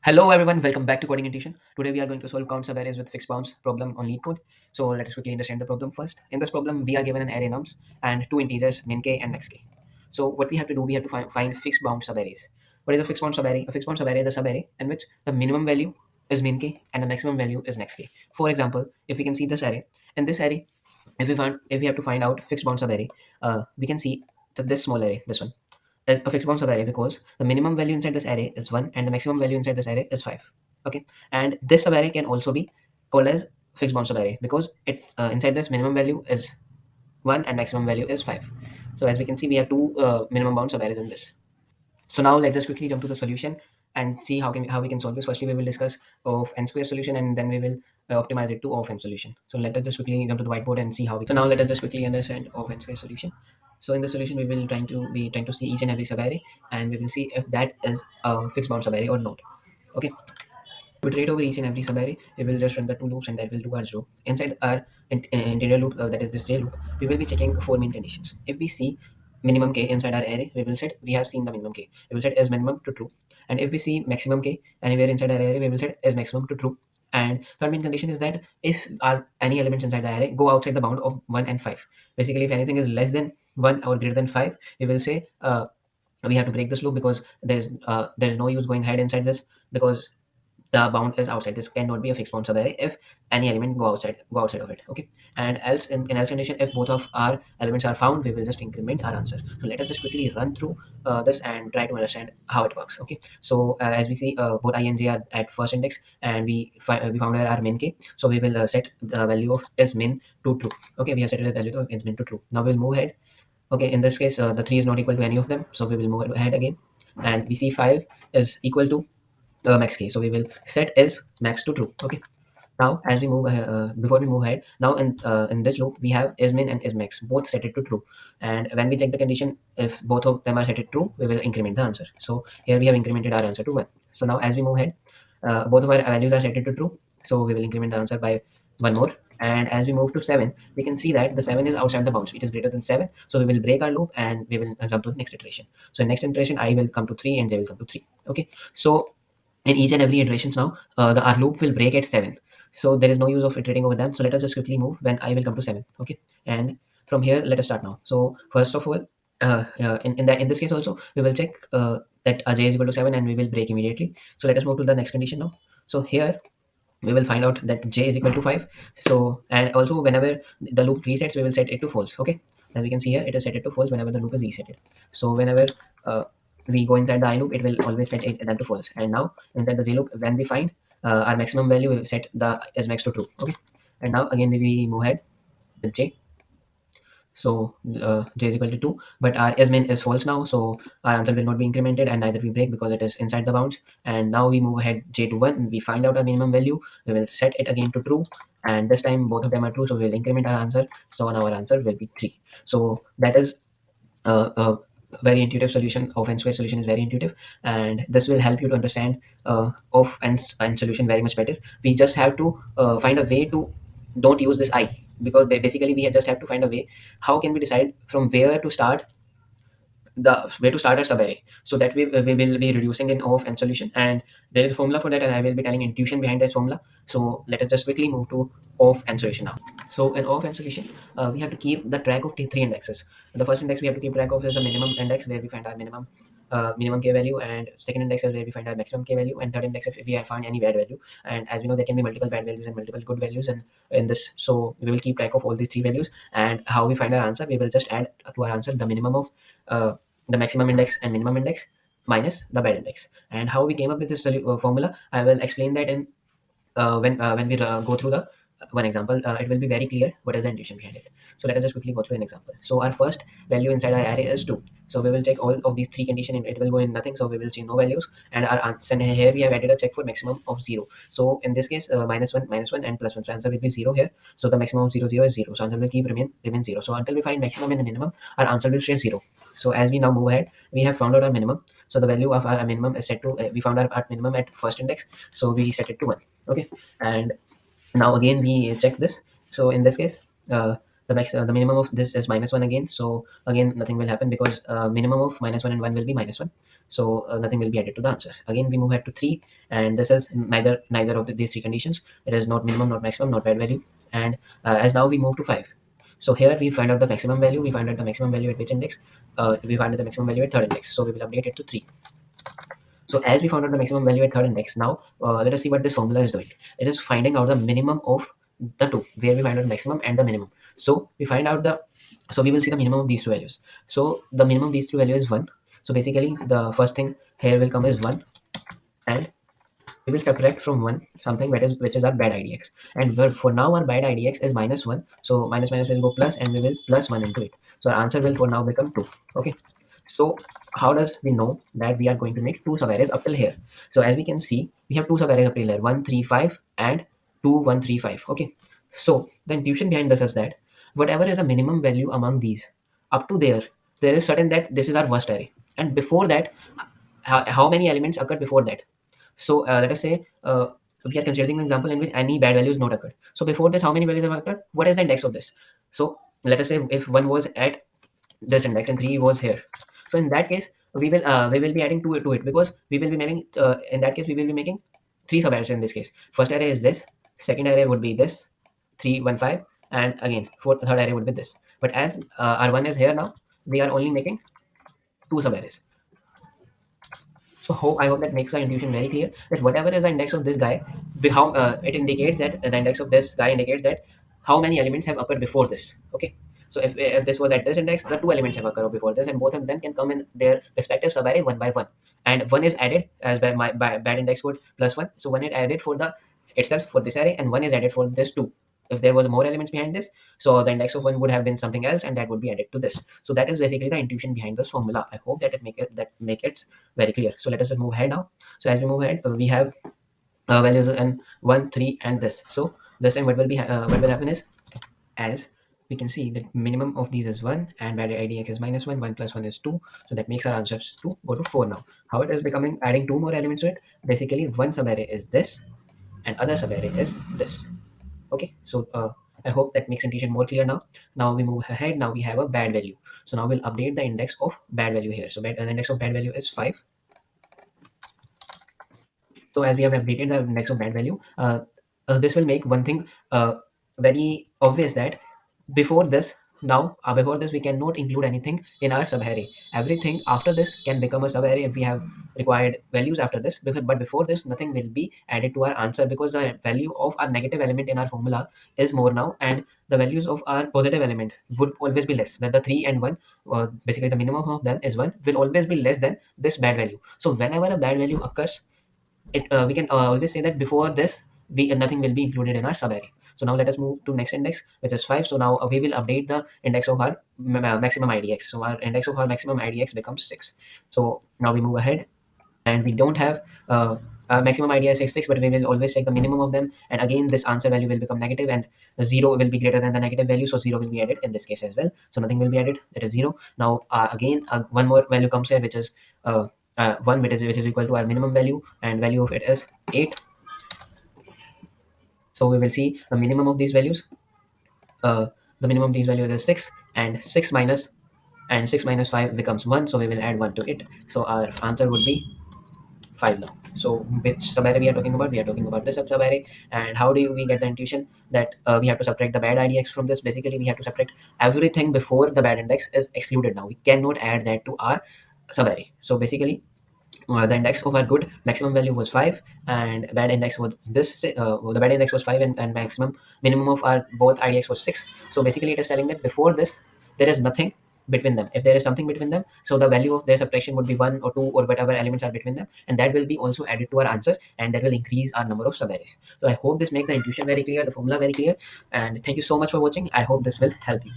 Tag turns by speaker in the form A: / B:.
A: Hello everyone, welcome back to Coding Intuition. Today we are going to solve count subarrays with fixed bounds problem on LeetCode. So let us quickly understand the problem first. In this problem, we are given an array nums and two integers min k and max k. So what we have to do, we have to find fixed bound subarrays. What is a fixed bound subarray? A fixed bound subarray is a subarray in which the minimum value is min k and the maximum value is max k. For example, if we can see this array, in this array, if we have to find out fixed bound subarray, we can see that this small array, this one is a fixed bound subarray because the minimum value inside this array is 1 and the maximum value inside this array is 5. Okay, and this subarray can also be called as fixed bound subarray because it inside this minimum value is 1 and maximum value is 5. So as we can see, we have two minimum bound subarrays in this. So now let's just quickly jump to the solution and see how we can solve this. Firstly, we will discuss of n square solution and then we will optimize it to of n solution. So let us just quickly jump to the whiteboard and see how we. So now let us just quickly understand of n square solution. So in the solution, we will trying to see each and every subarray and we will see if that is a fixed bound subarray or not. Okay. To iterate over each and every subarray, we will just run the two loops and that will do our job. Inside our interior loop, that is this J loop, we will be checking four main conditions. If we see minimum k inside our array, we will set we have seen the minimum k. We will set as minimum to true. And if we see maximum k anywhere inside our array, we will set as maximum to true. And third main condition is that if our any elements inside the array go outside the bound of 1 and 5. Basically, if anything is less than 1 or greater than 5, we will say we have to break this loop because there is no use going ahead inside this because the bound is outside. This cannot be a fixed bound subarray if any element go outside of it. Okay, and else in else condition, if both of our elements are found, we will just increment our answer. So let us just quickly run through this and try to understand how it works. Okay, so as we see, both I and j are at first index and we found our min k, so we will set the value of is min to true. Okay, we have set the value of is min to true. Now we'll move ahead. Okay, in this case, the 3 is not equal to any of them, so we will move ahead again, and we see 5 is equal to max k, so we will set is max to true. Okay, now as we move before we move ahead, now in this loop we have is min and is max both set it to true, and when we check the condition, if both of them are set it true, we will increment the answer. So here we have incremented our answer to 1. So now as we move ahead, both of our values are set it to true, so we will increment the answer by one more. And as we move to 7, we can see that the 7 is outside the bounds, it is greater than 7, so we will break our loop and we will jump to the next iteration. So in next iteration, I will come to 3 and j will come to 3. Okay, so in each and every iterations now, our loop will break at 7, so there is no use of iterating over them. So let us just quickly move when I will come to 7. Okay, and from here let us start now. So first of all, in this case also we will check that j is equal to 7 and we will break immediately. So let us move to the next condition now. So here we will find out that j is equal to 5. So and also whenever the loop resets, we will set it to false. Okay, as we can see here, it is set it to false whenever the loop is resetted. So whenever we go inside the I loop, it will always set them to false. And now inside the j loop, when we find our maximum value, we will set the as max to true. Okay, and now again we move ahead with j. So j is equal to 2, but our s min is false now, so our answer will not be incremented and neither we break because it is inside the bounds. And now we move ahead j to 1, we find out our minimum value, we will set it again to true, and this time both of them are true, so we will increment our answer. So now our answer will be 3. So that is a very intuitive solution. Of n square solution is very intuitive, and this will help you to understand of n solution very much better. We just have to find a way to don't use this I, because basically we just have to find a way how can we decide from where to start our subarray, so that we will be reducing in of n solution, and there is a formula for that and I will be telling intuition behind this formula. So let us just quickly move to of n solution now. So in of n solution, we have to keep the track of three indexes. The first index we have to keep track of is the minimum index, where we find our minimum k value, and second index is where we find our maximum k value, and third index if we have found any bad value. And as we know, there can be multiple bad values and multiple good values in this, so we will keep track of all these three values. And how we find our answer, we will just add to our answer the minimum of the maximum index and minimum index minus the bad index. And how we came up with this formula, I will explain that in when we go through the one example. It will be very clear what is the intuition behind it. So let us just quickly go through an example. So our first value inside our array is 2, so we will check all of these three conditions and it will go in nothing, so we will see no values. And our answer, and here we have added a check for maximum of 0. So in this case, -1 and +1, so answer will be 0 here. So the maximum of 0 0 is 0, so answer will remain 0. So until we find maximum and the minimum, our answer will stay 0. So as we now move ahead, we have found out our minimum, so the value of our minimum is set to we found our minimum at first index, so we set it to 1. Okay, and now again we check this. So in this case, the minimum of this is minus 1 again. So again nothing will happen because minimum of minus 1 and 1 will be minus 1. So nothing will be added to the answer. Again we move ahead to 3, and this is neither of these three conditions. It is not minimum, not maximum, not bad value. And as now we move to 5. So here we find out the maximum value. We find out the maximum value at which index? We find out the maximum value at third index. So we will update it to 3. So as we found out the maximum value at third index, now let us see what this formula is doing. It is finding out the minimum of the two, where we find out maximum and the minimum. So we find out the, so we will see the minimum of these two values. So the minimum of these two values is 1. So basically the first thing here will come is 1, and we will subtract from 1 something that is which is our bad idx, and for now our bad idx is minus 1. So minus minus will go plus, and we will plus 1 into it. So our answer will for now become 2. Okay, so how does we know that we are going to make two subarrays up till here? So as we can see, we have two subarrays up till here, 1 3 5 and 2 1 3 5. Okay, so the intuition behind this is that whatever is a minimum value among these up to there is certain that this is our worst array, and before that how many elements occurred before that. So let us say we are considering an example in which any bad value is not occurred. So before this, how many values have occurred? What is the index of this? So let us say if 1 was at this index and 3 was here. So in that case, we will be adding 2 to it, because we will be making in that case we will be making 3 subarrays in this case. First array is this, second array would be this 3 1 5, and again third array would be this. But as our one is here now, we are only making 2 subarrays. So I hope that makes the intuition very clear, that whatever is the index of this guy, how it indicates that the index of this guy indicates that how many elements have occurred before this. Okay, so if this was at this index, the two elements have occurred before this, and both of them can come in their respective subarray one by one, and one is added as by bad index would plus 1. So one is added for the itself for this array, and one is added for this too. If there was more elements behind this, so the index of one would have been something else, and that would be added to this. So that is basically the intuition behind this formula. I hope that make it very clear. So let us just move ahead now. So as we move ahead, we have values and 1 3 and this. So this time what will be what will happen is, as we can see, the minimum of these is 1 and bad idx is minus 1. 1 plus 1 is 2. So that makes our answers to go to 4 now. How it is becoming, adding 2 more elements to it? Basically one subarray is this and other subarray is this. Okay, so I hope that makes intuition more clear now. Now we move ahead. Now we have a bad value. So now we'll update the index of bad value here. So the index of bad value is 5. So as we have updated the index of bad value, this will make one thing very obvious, that before this, before this we cannot include anything in our subarray. Everything after this can become a subarray if we have required values after this. But before this, nothing will be added to our answer, because the value of our negative element in our formula is more now, and the values of our positive element would always be less. When the 3 and 1, basically the minimum of them is 1, will always be less than this bad value. So whenever a bad value occurs, it we can always say that before this we nothing will be included in our subarray. So now let us move to next index, which is 5. So now we will update the index of our maximum idx. So our index of our maximum idx becomes 6. So now we move ahead, and we don't have maximum idx is 6, but we will always take the minimum of them, and again this answer value will become negative, and 0 will be greater than the negative value, so 0 will be added in this case as well. So nothing will be added, that is 0. Now again one more value comes here, which is 1, which is equal to our minimum value, and value of it is 8. So we will see the minimum of these values. The minimum of these values is 6, and 6 minus 5 becomes 1. So we will add 1 to it. So our answer would be 5 now. So which subarray we are talking about? We are talking about this subarray. And how do we get the intuition that we have to subtract the bad idx from this? Basically, we have to subtract everything before the bad index is excluded. Now we cannot add that to our subarray. So basically, the index of our good maximum value was 5, and bad index was this. The bad index was 5, and maximum minimum of our both idx was 6. So basically, it is telling that before this there is nothing between them. If there is something between them, so the value of their subtraction would be 1 or 2 or whatever elements are between them, and that will be also added to our answer, and that will increase our number of subarrays. So I hope this makes the intuition very clear, the formula very clear, and thank you so much for watching. I hope this will help you.